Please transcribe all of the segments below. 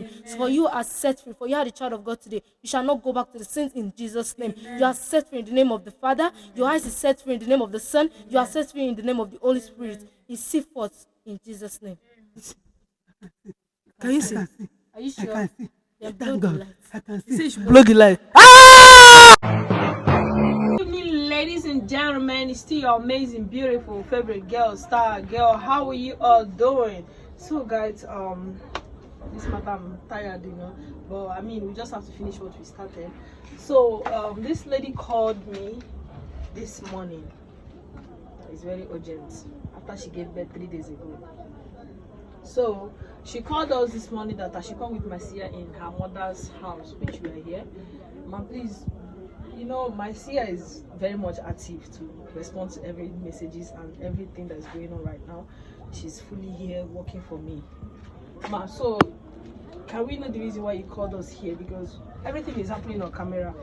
free. So for you are set free. For you are the child of God today. You shall not go back to the sins in Jesus' name. You are set free in the name of the Father. Your eyes is set free in the name of the Son. You are set free in the name of the Holy Spirit. Is see forth in Jesus' name. Can you see? Are you sure? I can see. Yeah, Thank blow the God. light. I can see. Say you should blow the light. Good evening, ladies and gentlemen. It's still your amazing, beautiful favorite girl, star girl. How are you all doing? So, guys, this matter I'm tired, but I mean, we just have to finish what we started. So, this lady called me this morning. It's very urgent after she gave birth 3 days ago. So she called us this morning that I should come with my seer in her mother's house, which we are here. Ma'am, please, my seer is very much active to respond to every messages and everything that's going on right now. She's fully here working for me. Ma, so can we know the reason why you called us here? Because everything is happening on camera.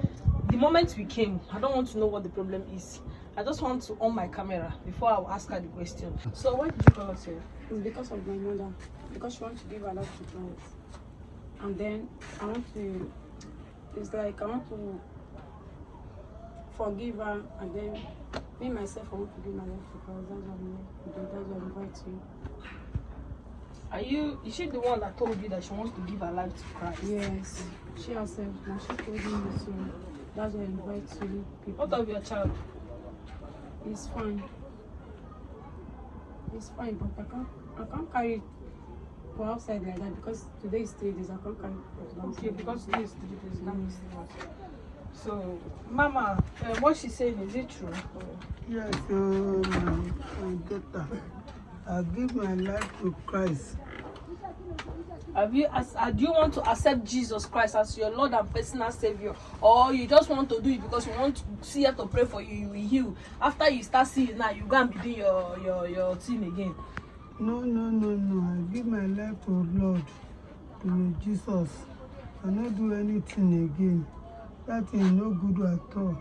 The moment we came, I don't want to know what the problem is. I just want to on my camera before I will ask her the question. So why did you call us here? It's because of my mother. Because she wants to give her life to Christ. And then I want to forgive her, and then me myself, I want to give my life to Christ. That's why I invite you. Is she the one that told you that she wants to give her life to Christ? Yes. She herself. Now she told me this one. That's why I invite you people. What of your child? It's fine. It's fine, but I can't carry it for outside like that because today is 3 days. I can't carry it. Okay, because today is 3 days. So, Mama, what she's saying, is it true? Yes, my daughter. I give my life to Christ. Do you want to accept Jesus Christ as your Lord and personal Savior, or you just want to do it because you want to see her to pray for you? You will heal. After you start seeing now, you go and be doing your thing again. No. I give my life to Lord, to Jesus. I not do anything again. That is no good at all.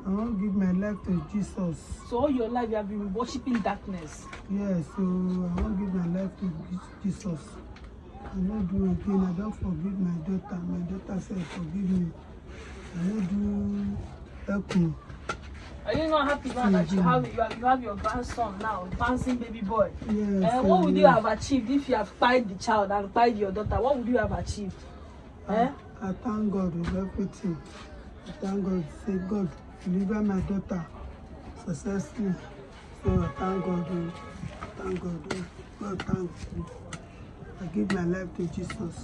I want to give my life to Jesus. So all your life you have been worshiping darkness. Yes, so I want to give my life to Jesus. I not do again. I don't forgive my daughter. My daughter said, forgive me. I not do help me. Are you not happy now that you have your grandson now, bouncing baby boy? Yes. What would you have achieved if you have spied the child and spied your daughter? What would you have achieved? I thank God with everything. I thank God. Say, God, deliver my daughter successfully. So I thank God. Thank God. God, thank you. I give my life to Jesus.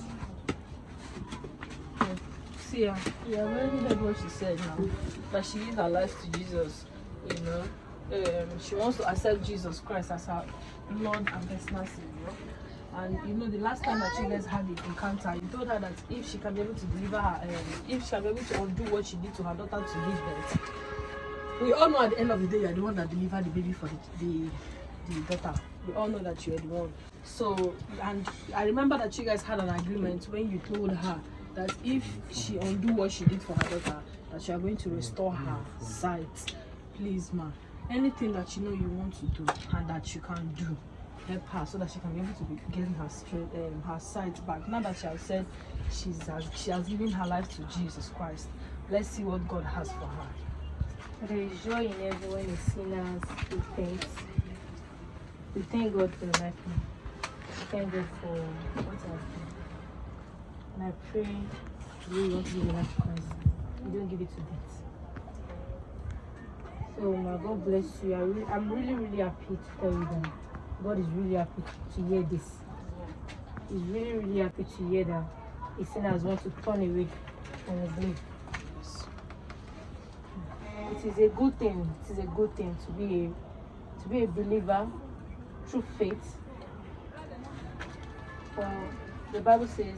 See, you already heard what she said now. That she gives her life to Jesus. She wants to accept Jesus Christ as her Lord and personal Savior. And the last time that you guys had the encounter, you told her that if she can be able to deliver her, if she can be able to undo what she did to her daughter to give birth, we all know at the end of the day you are the one that delivered the baby for the daughter. We all know that you are the one. So, and I remember that you guys had an agreement when you told her that if she undo what she did for her daughter, that you are going to restore her sight. Please, ma, anything that you want to do and that you can do, help her so that she can be able to be getting her sight back. Now that she has said she has given her life to Jesus Christ, let's see what God has for her. There is joy in everyone is sinners who thanks. We thank God for the life. We thank God for what has done. And I pray you want to give your life to Christ. You don't give it to death. So my God bless you. I'm really happy to tell you that God is really happy to hear this. He's really happy to hear that his sinners want to turn away from his way. It is a good thing. It is a good thing to be a believer through faith. For the Bible says,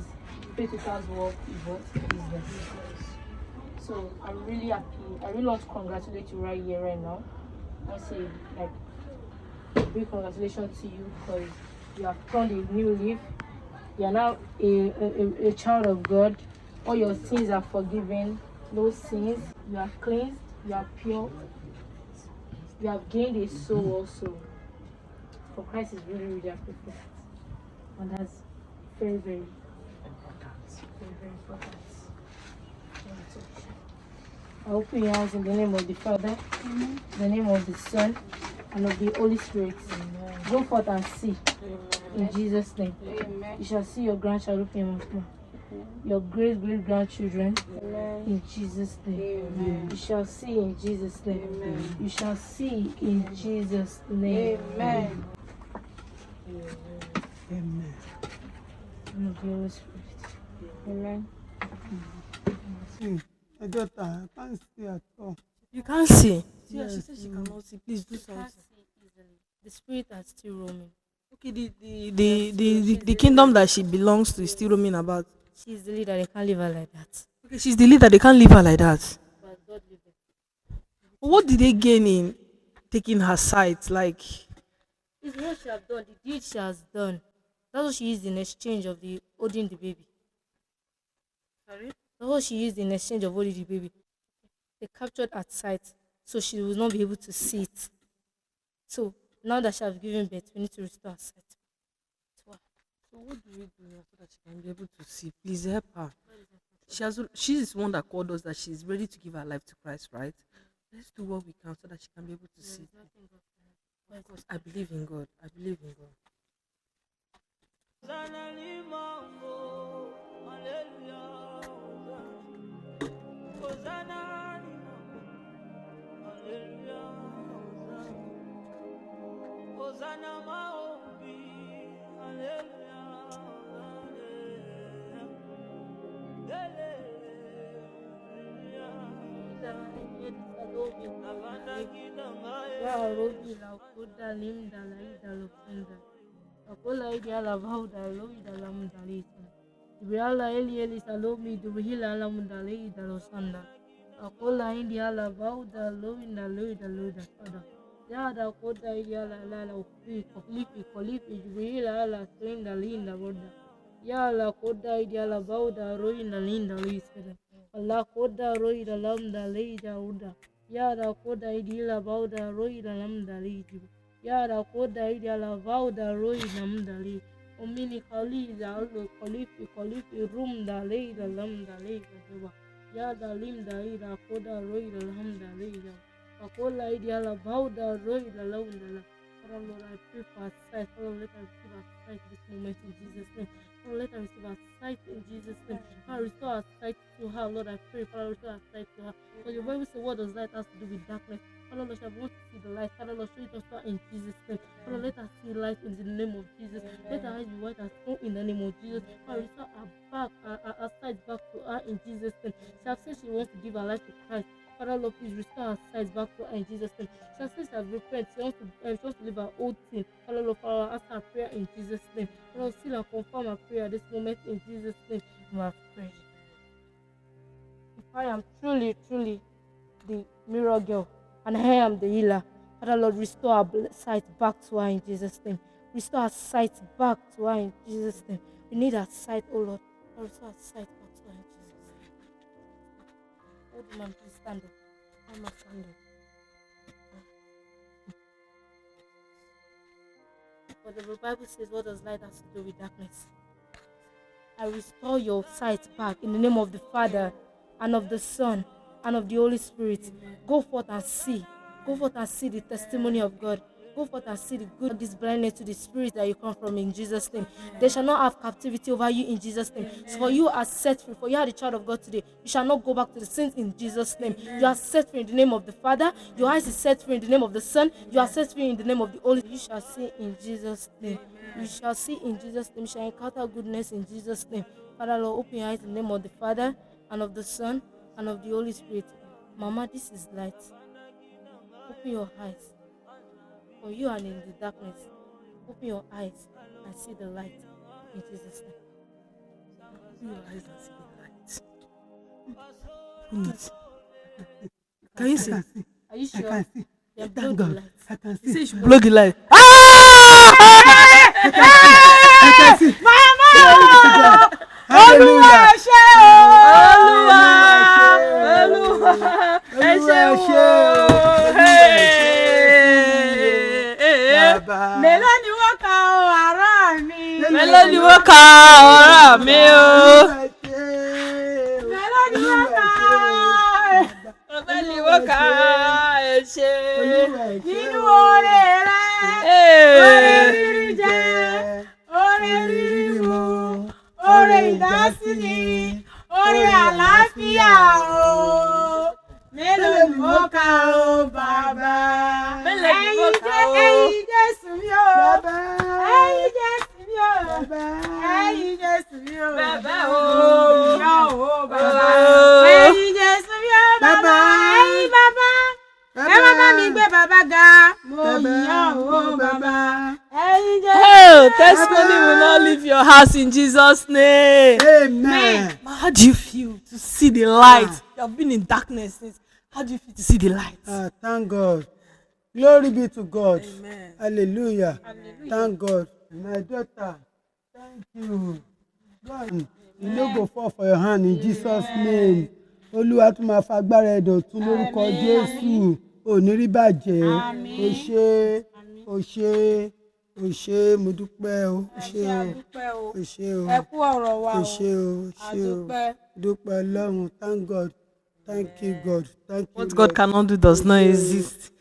faith without work is what? Is death. So I'm really happy. I really want to congratulate you right here, right now. I say a big congratulations to you because you have turned a new leaf. You are now a child of God. All your sins are forgiven. No sins. You are cleansed. You are pure. You have gained a soul also. For Christ is really happy for that. And that's very important. important. I open your eyes in the name of the Father, in the name of the Son, and of the Holy Spirit. Go forth and see. In Jesus' name. You shall see your grandchild open your mouth. Your great great grandchildren. In Jesus' name. You shall see in Jesus' name. You shall see in Jesus' name. Amen. Amen. And of the Holy Spirit. Amen. See, my daughter, I can't see at all. You can't see. Yes, She said she cannot see. Please do You can't something. see easily. The spirit are still roaming. Okay, the kingdom that she belongs to is still roaming about. She's the leader. They can't leave her like that. Okay, she's the leader. They can't leave her like that. But God leave her. What did they gain in taking her sight? Like, It's what she has done. The deed she has done. That's what she used in exchange of the holding the baby. sorry? That's what she used in exchange of holding the baby. They captured her sight, so she will not be able to see it. So now that she has given birth, we need to restore her sight. So what do we do now so that she can be able to see? Please help her. She's one that called us that she's ready to give her life to Christ, right? Let's do what we can so that she can be able to see. Of course, I believe in God. I believe in God. Akola idi ala bauda lo ida la mundalita. Ibrala eli eli salomi duhila la mundalita lo sanda. Akola idi ala bauda lo ida lo ida sada. Ya da koda idi ala la kolifi duhila ala senda linda boda. Ya la koda idi ala bauda ro ina linda lo isada. Allah koda ro ida lamda leida uda. Ya da koda idi ala bauda ro ida lamda leida. Yara koda idi ala vauda roi namdali. Omini kali da allo kolifi rum da leida lamda leida deba. Yada limda ida koda roi da lamda leida. Akola idi ala vauda roi da lamda la. Father Lord, I pray for our sight. Father, let us receive our sight this moment in Jesus' name. Father, let us receive our sight in Jesus' name. Father, restore our sight to her. Lord, I pray. Father, restore our sight to her. Because your Bible says, what does light have to do with darkness? Father Lord, shall we want to see the light. Father Lord, show it us in Jesus' name. Father, let us see light in the name of Jesus. Let our eyes be white as snow in the name of Jesus. Father, restore our sight back to her in Jesus' name. She has said she wants to give her life to Christ. Father Lord, please restore her sight back to her in Jesus' name. She has said she has repented. She wants to leave her old sin. Father Lord, Father, ask her prayer in Jesus' name. Father Lord, seal and confirm her prayer this moment in Jesus' name. We have prayed. If I am truly the mirror girl, and I am the healer. Father Lord, restore our sight back to her in Jesus' name. Restore our sight back to her in Jesus' name. We need our sight, oh Lord. Restore our sight back to her in Jesus' name. Old man, please stand up. I'm not standing. But the Bible says, what does light have to do with darkness? I restore your sight back in the name of the Father and of the Son and of the Holy Spirit. Go forth and see. Go forth and see the testimony of God. Go forth and see the good of this blindness to the spirit that you come from in Jesus' name. They shall not have captivity over you in Jesus' name. So for you are set free. For you are the child of God today. You shall not go back to the sins in Jesus' name. You are set free in the name of the Father. Your eyes is set free in the name of the Son. You are set free in the name of the Holy Spirit. You shall see in Jesus' name. You shall see in Jesus' name. You shall encounter goodness in Jesus' name. Father Lord, open your eyes in the name of the Father and of the Son and of the Holy Spirit. Mama, this is light. Open your eyes. For you are in the darkness. Open your eyes and see the light in Jesus' name. Open your eyes and see the light. Open it. Can you see? Are you sure? I can see. Then Thank blow the God. light. I can He see. said you should blow the light. I can see. Mama! Hallelujah. Mélòó ni wọ́n ka ọ ará mi. Mélòó ni wọ́n ka ọ̀rọ̀ mi o. ìdásí orí àlàáfíà o. Mélòó ni mo kà o bàbá. Ẹ̀yin Jésù mi o. Ẹ̀yin Jésù mi o. Ẹ̀yin Jésù mi o. Bàbá o. Ìyá o bàbá. Ẹ̀yin Jésù mi o bàbá. Ẹ̀yin bàbá. Ẹ má bá mi gbé bàbá ga. Mo yàn o bàbá. Ẹ̀yin Jésù. Oh, testimony will not leave your house in Jesus' name. Amen. How do you feel to see the light? You have been in darkness since. How do you feel to see the light? Thank God. Glory be to God. Amen. Hallelujah. Thank God. My daughter, thank you. God, you no go fall for your hand in Jesus' name. Olúwa tún máa fagbára ẹ̀dọ̀ tún lórúkọ Jésù. Ò ní rí bàjẹ́. O ṣé, o ṣé, o ṣé, mo dúpẹ́ o. O ṣé o. O ṣé o. Ẹ kú ọ̀rọ̀ wa o. O ṣé o. O ṣé o. Dúpẹ́ Ọlọ́run. Thank God. Thank you, God. Thank you. What God cannot do does not exist.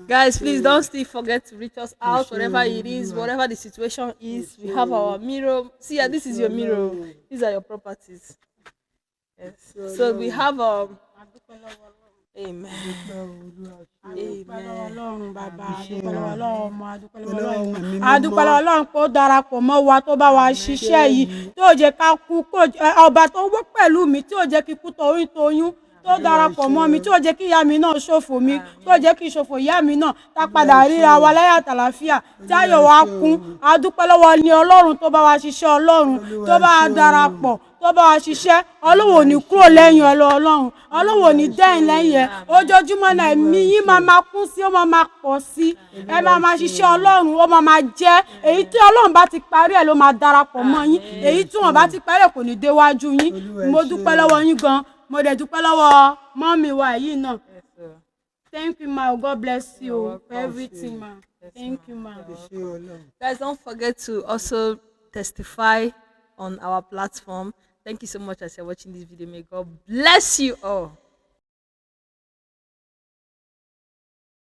Guys, please don't still forget to reach us out, whatever it is, whatever the situation is. We have our mirror. See, this is your mirror. These are your properties. Yes. So we have Amen. Adúpẹ́ lọ́wọ́ Ọlọ́run pé ó darapọ̀ mọ́ wa tó bá wa ṣiṣẹ́ yìí tó jẹ́ ká kú ọba tó wó pẹ̀lú mi tí ó jẹ́ kí kú toyún tó darapọ̀ mọ́ mi tí ó jẹ́ kí ìyá mi náà ṣòfò mi tó jẹ́ kí ìṣòfò ìyá mi náà tá padà ríra wa láyà tàlàfíà tí ayọ̀ wa kún. Adúpẹ́ lọ́wọ́ ni Ọlọ́run tó bá wa ṣiṣẹ́ Ọlọ́run tó bá wa darapọ̀ tó bá wa ṣiṣẹ́ Ọlọ́run ò ní kúrò lẹ́yìn Ọlọ́run Ọlọ́run ò ní dẹ́yìn lẹ́yìn ẹ̀ ojoojúmọ́ náà ẹ̀mí yín máa kún sí ó máa pọ̀ sí ẹ máa ṣiṣẹ́ Ọlọ́run ó máa jẹ́ èyí tí Ọlọ́run bá ti parí ẹ̀ ló máa darapọ̀ mọ́ yín èyí tí wọ́n bá ti parí ẹ̀ kò ní déwájú yín. Mo dúpẹ́ lọ́wọ́ yín gan mo dẹ̀ dúpẹ́ lọ́wọ́ mọ́mì wa yìí náà. Thank you ma, God bless you for everything ma. Thank you ma. Guys, don't forget to also testify on our platform. Thank you so much as you're watching this video. May God bless you all.